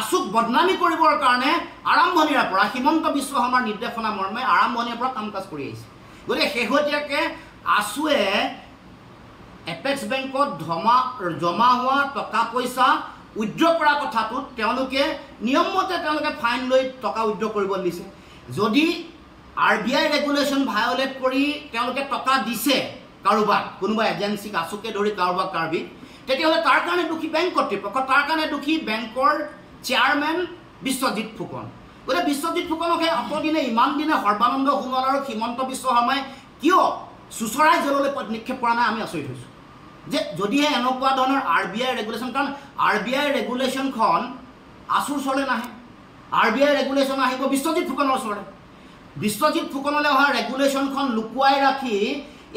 আছুক বদনামী কৰিবৰ কাৰণে আৰম্ভণিৰ পৰা হিমন্ত বিশ্ব শৰ্মাৰ নিৰ্দেশনা মৰ্মে আৰম্ভণিৰ পৰা কাম কাজ কৰি আহিছে গতিকে শেহতীয়াকৈ আছুৱে এপেক্স বেংকত জমা হোৱা টকা পইচা উইথড্ৰ কৰা কথাটোত তেওঁলোকে নিয়মমতে তেওঁলোকে ফাইন লৈ টকা উইথড্ৰ কৰিব দিছে যদি RBI ৰেগুলেশ্যন ভায়োলেট কৰি তেওঁলোকে টকা দিছে কাৰোবাক কোনোবা এজেন্সিক আছুকে ধৰি কাৰোবাক কাৰ্বি তেতিয়াহ'লে তাৰ কাৰণে দুখী বেংক কৰ্তৃপক্ষ তাৰ কাৰণে দুখী বেংকৰ চেয়াৰমেন বিশ্বজিৎ ফুকন গতিকে বিশ্বজিৎ ফুকনকে অতদিনে ইমান দিনে সৰ্বানন্দ সোণোৱাল আৰু হিমন্ত বিশ্ব শৰ্মাই কিয় চুচৰাই জললৈ নিক্ষেপ কৰা নাই আমি আচৰিত হৈছোঁ যে যদিহে এনেকুৱা ধৰণৰ RBI ৰেগুলেশ্যন কাৰণ RBI ৰেগুলেশ্যনখন আছুৰ ওচৰলৈ নাহে RBI ৰেগুলেশ্যন আহিব বিশ্বজিৎ ফুকনৰ ওচৰলৈ বিশ্বজিৎ ফুকনলৈ অহা ৰেগুলেশ্যনখন লুকুৱাই ৰাখি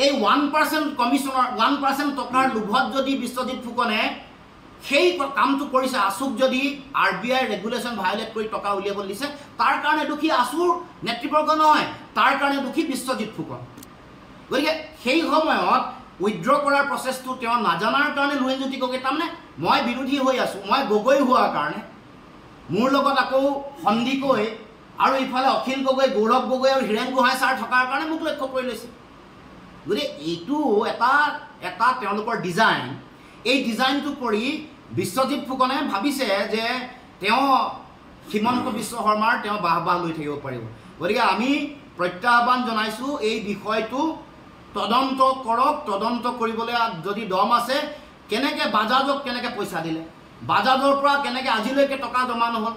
এই 1% কমিশ্যনৰ 1% টকাৰ লোভত যদি বিশ্বজিৎ ফুকনে সেই কামটো কৰিছে আছুক যদি RBI ৰেগুলেশ্যন ভায়োলেট কৰি টকা উলিয়াব দিছে তাৰ কাৰণে দুখী আছুৰ নেতৃবৰ্গ নহয় তাৰ কাৰণে দুখী বিশ্বজিৎ ফুকন গতিকে সেই সময়ত উইথড্ৰ কৰাৰ প্ৰচেছটো তেওঁ নাজানাৰ কাৰণে লুৰিণজ্যোতি গগৈ তাৰমানে মই বিৰোধী হৈ আছোঁ মই গগৈ হোৱাৰ কাৰণে মোৰ লগত আকৌ সন্দিকৈ আৰু ইফালে অখিল গগৈ গৌৰৱ গগৈ আৰু হীৰেণ গোহাঁই ছাৰ থকাৰ কাৰণে মোক লক্ষ্য কৰি লৈছে গতিকে এইটো এটা তেওঁলোকৰ ডিজাইন এই ডিজাইনটো কৰি বিশ্বজিৎ ফুকনে ভাবিছে যে তেওঁ হিমন্ত বিশ্ব শৰ্মাৰ তেওঁ বাহ লৈ থাকিব পাৰিব গতিকে আমি প্ৰত্যাহ্বান জনাইছোঁ এই বিষয়টো তদন্ত কৰক তদন্ত কৰিবলৈ যদি দম আছে কেনেকৈ বাজাজক কেনেকৈ পইচা দিলে বাজাজৰ পৰা কেনেকৈ আজিলৈকে টকা জমা নহ'ল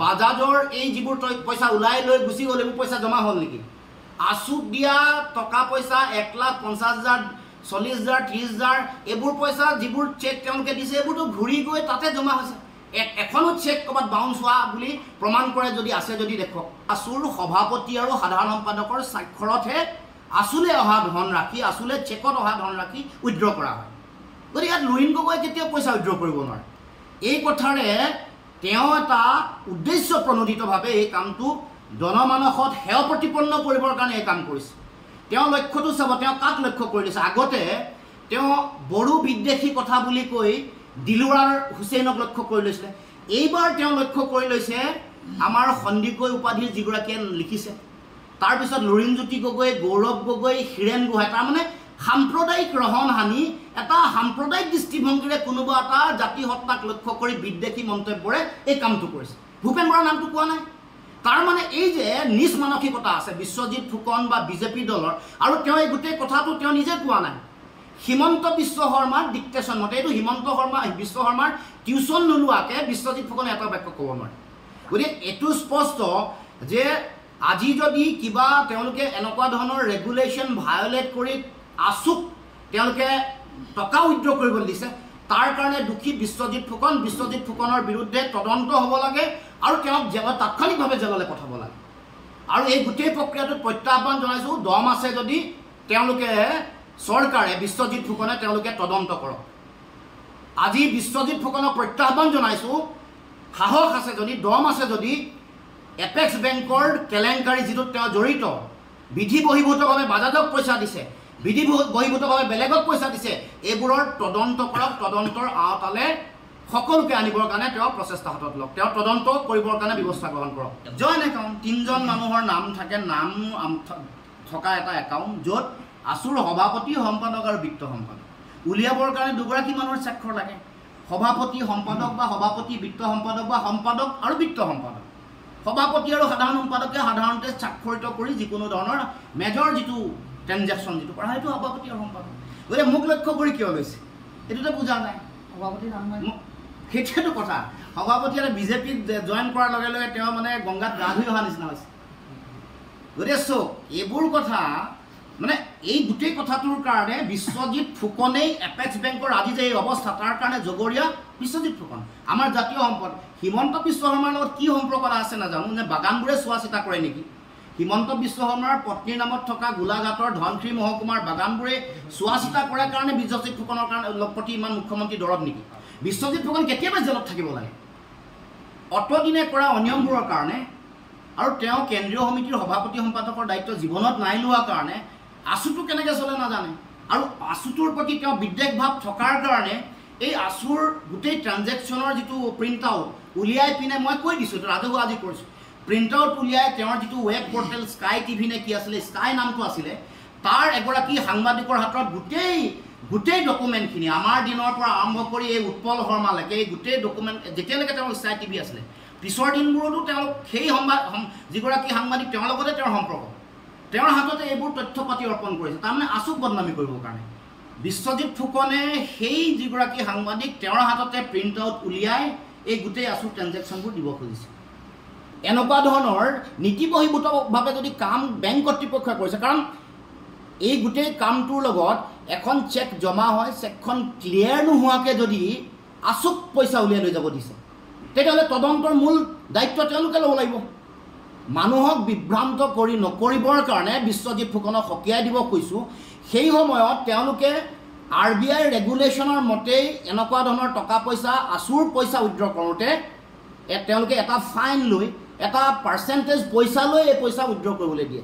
বাজাজৰ এই যিবোৰ পইচা ওলাই লৈ গুচি গ'ল এইবোৰ পইচা জমা হ'ল নেকি আছুক দিয়া টকা পইচা 1,50,000 40,000 30,000 এইবোৰ পইচা যিবোৰ চেক তেওঁলোকে দিছে এইবোৰতো ঘূৰি গৈ তাতে জমা হৈছে এখনো চেক ক'ৰবাত বাউন্স হোৱা বুলি প্ৰমাণ কৰে যদি আছে যদি দেখক আছুৰ সভাপতি আৰু সাধাৰণ সম্পাদকৰ স্বাক্ষৰতহে আছুলে অহা ধনৰাশি আছুলে চেকত অহা ধনৰাশি উইথড্ৰ কৰা হয় গতিকে ইয়াত লুৰিণ গগৈ কেতিয়াও পইচা উইথড্ৰ কৰিব নোৱাৰে এই কথাৰে তেওঁ এটা উদ্দেশ্য প্ৰণোদিতভাৱে এই কামটো জনমানসত হেয় প্ৰতিপন্ন কৰিবৰ কাৰণে এই কাম কৰিছে তেওঁ লক্ষ্যটো চাব তেওঁ কাক লক্ষ্য কৰি লৈছে আগতে তেওঁ বড়ো বিদ্বেষী কথা বুলি কৈ দিলৱাৰ হুছেইনক লক্ষ্য কৰি লৈছিলে এইবাৰ তেওঁ লক্ষ্য কৰি লৈছে আমাৰ সন্দিকৈ উপাধিৰ যিগৰাকীয়ে লিখিছে তাৰপিছত লুৰিণজ্যোতি গগৈ গৌৰৱ গগৈ হীৰেণ গোহাঁই তাৰমানে সাম্প্ৰদায়িক ৰহণ হানি এটা সাম্প্ৰদায়িক দৃষ্টিভংগীৰে কোনোবা এটা জাতি হত্যাক লক্ষ্য কৰি বিদ্বেষী মন্তব্যৰে এই কামটো কৰিছে ভূপেন বৰাৰ নামটো কোৱা নাই তাৰমানে এই যে নিজ মানসিকতা আছে বিশ্বজিৎ ফুকন বা বিজেপি দলৰ আৰু তেওঁ এই গোটেই কথাটো তেওঁ নিজে কোৱা নাই হিমন্ত বিশ্ব শৰ্মাৰ ডিক্টেশ্যন মতে এইটো বিশ্ব শৰ্মাৰ টিউশ্যন নোলোৱাকৈ বিশ্বজিৎ ফুকনে এটা বাক্য ক'ব নোৱাৰে গতিকে এইটো স্পষ্ট যে আজি যদি কিবা তেওঁলোকে এনেকুৱা ধৰণৰ ৰেগুলেশ্যন ভায়োলেট কৰি আছুক তেওঁলোকে টকা উইথড্ৰ কৰিবলৈ দিছে তাৰ কাৰণে দুখী বিশ্বজিৎ ফুকনৰ বিৰুদ্ধে তদন্ত হ'ব লাগে আৰু তেওঁক তাৎক্ষণিকভাৱে জেললৈ পঠাব লাগে আৰু এই গোটেই প্ৰক্ৰিয়াটোত প্ৰত্যাহ্বান জনাইছোঁ দম আছে যদি তেওঁলোকে চৰকাৰে বিশ্বজিৎ ফুকনে তেওঁলোকে তদন্ত কৰক আজি বিশ্বজিৎ ফুকনক প্ৰত্যাহ্বান জনাইছোঁ সাহস আছে যদি দম আছে যদি এপেক্স বেংকৰ কেলেংকাৰী যিটোত তেওঁ জড়িত বিধি বহিৰ্ভূতভাৱে বাজাজক পইচা দিছে বিধি বহিৰ্ভূতভাৱে বেলেগক পইচা দিছে এইবোৰৰ তদন্ত কৰক তদন্তৰ আওতালে সকলোকে আনিবৰ কাৰণে তেওঁ প্ৰচেষ্টা হাতত লওক তেওঁ তদন্ত কৰিবৰ কাৰণে ব্যৱস্থা গ্ৰহণ কৰক জইণ্ট একাউণ্ট 3জন মানুহৰ নাম থাকে নাম থকা এটা একাউণ্ট য'ত আছুৰ সভাপতি সম্পাদক আৰু বিত্ত সম্পাদক উলিয়াবৰ কাৰণে দুগৰাকী মানুহৰ স্বাক্ষৰ লাগে সভাপতি সম্পাদক বা সভাপতি বিত্ত সম্পাদক বা সম্পাদক আৰু বিত্ত সম্পাদক সভাপতি আৰু সাধাৰণ সম্পাদকে সাধাৰণতে স্বাক্ষৰিত কৰি যিকোনো ধৰণৰ মেজৰ যিটো ট্ৰেনজেকশ্যন যিটো কৰা সেইটো সভাপতি আৰু সম্পাদক গতিকে মোক লক্ষ্য কৰি কিয় লৈছে এইটোতো বুজা নাই সভাপতি নাম সেইটোৱেতো কথা সভাপতি আৰু বিজেপিত জইন কৰাৰ লগে লগে তেওঁ মানে গংগাত গা ধুই অহা নিচিনা হৈছে গতিকে চক এইবোৰ কথা মানে এই গোটেই কথাটোৰ কাৰণে বিশ্বজিৎ ফুকনেই এপেক্স বেংকৰ আজি যে এই অৱস্থা তাৰ কাৰণে জগৰীয়া বিশ্বজিৎ ফুকন আমাৰ জাতীয় সম্পদ হিমন্ত বিশ্ব শৰ্মাৰ লগত কি সম্পৰ্ক আছে নাজানো নে বাগানবোৰে চোৱা চিতা কৰে নেকি হিমন্ত বিশ্ব শৰ্মাৰ পত্নীৰ নামত থকা গোলাঘাটৰ ধনশ্ৰী মহকুমাৰ বাগানবোৰে চোৱা চিতা কৰাৰ কাৰণে বিশ্বজিৎ ফুকনৰ কাৰণে প্ৰতি ইমান মুখ্যমন্ত্ৰী দৰৱ নেকি বিশ্বজিৎ ফুকন কেতিয়াবা জেলত থাকিব লাগে অতদিনে কৰা অনিয়মবোৰৰ কাৰণে আৰু তেওঁ কেন্দ্ৰীয় সমিতিৰ সভাপতি সম্পাদকৰ দায়িত্ব জীৱনত নাই লোৱাৰ কাৰণে আছুটো কেনেকৈ চলে নাজানে আৰু আছুটোৰ প্ৰতি তেওঁ বিদ্বেষ ভাৱ থকাৰ কাৰণে এই আছুৰ গোটেই ট্ৰানজেকশ্যনৰ যিটো প্ৰিণ্ট আউট উলিয়াই পিনে মই কৈ দিছোঁ, এইটো ৰাজহুৱা আজি কৰিছোঁ, প্ৰিণ্ট আউট উলিয়াই তেওঁৰ যিটো ৱেব পৰ্টেল স্কাই টিভি নে কি আছিলে, স্কাই নামটো আছিলে, তাৰ এগৰাকী সাংবাদিকৰ হাতত গোটেই ডকুমেণ্টখিনি আমাৰ দিনৰ পৰা আৰম্ভ কৰি এই উৎপল শৰ্মালৈকে এই গোটেই ডকুমেণ্ট যেতিয়ালৈকে তেওঁৰ স্কাই টিভি আছিলে, পিছৰ দিনবোৰতো তেওঁলোক সেই যিগৰাকী সাংবাদিক তেওঁৰ লগতে তেওঁৰ সম্পৰ্ক, তেওঁৰ হাততে এইবোৰ তথ্য পাতি অৰ্পণ কৰিছে, তাৰমানে আছুক বদনামী কৰিবৰ কাৰণে। বিশ্বজিৎ ফুকনে সেই যিগৰাকী সাংবাদিক তেওঁৰ হাততে প্ৰিণ্ট আউট উলিয়াই এই গোটেই আছুক ট্ৰেঞ্জেকশ্যনবোৰ দিব খুজিছে। এনেকুৱা ধৰণৰ নীতিবহিৰ্ভূতভাৱে যদি কাম বেংক কৰ্তৃপক্ষই কৰিছে, কাৰণ এই গোটেই কামটোৰ লগত এখন চেক জমা হয়, চেকখন ক্লিয়াৰ নোহোৱাকৈ যদি আছুক পইচা উলিয়াই লৈ যাব দিছে, তেতিয়াহ'লে তদন্তৰ মূল দায়িত্ব তেওঁলোকে ল'ব লাগিব। মানুহক বিভ্ৰান্ত নকৰিবৰ কাৰণে বিশ্বজিৎ ফুকনক সকীয়াই দিব কৈছোঁ। সেই সময়ত তেওঁলোকে RBI ৰেগুলেশ্যনৰ মতেই এনেকুৱা ধৰণৰ টকা পইচা আছুৰ পইচা উইথড্ৰ কৰোঁতে তেওঁলোকে এটা ফাইন লৈ এটা পাৰ্চেণ্টেজ পইচা লৈ এই পইচা উইথড্ৰ কৰিবলৈ দিয়ে।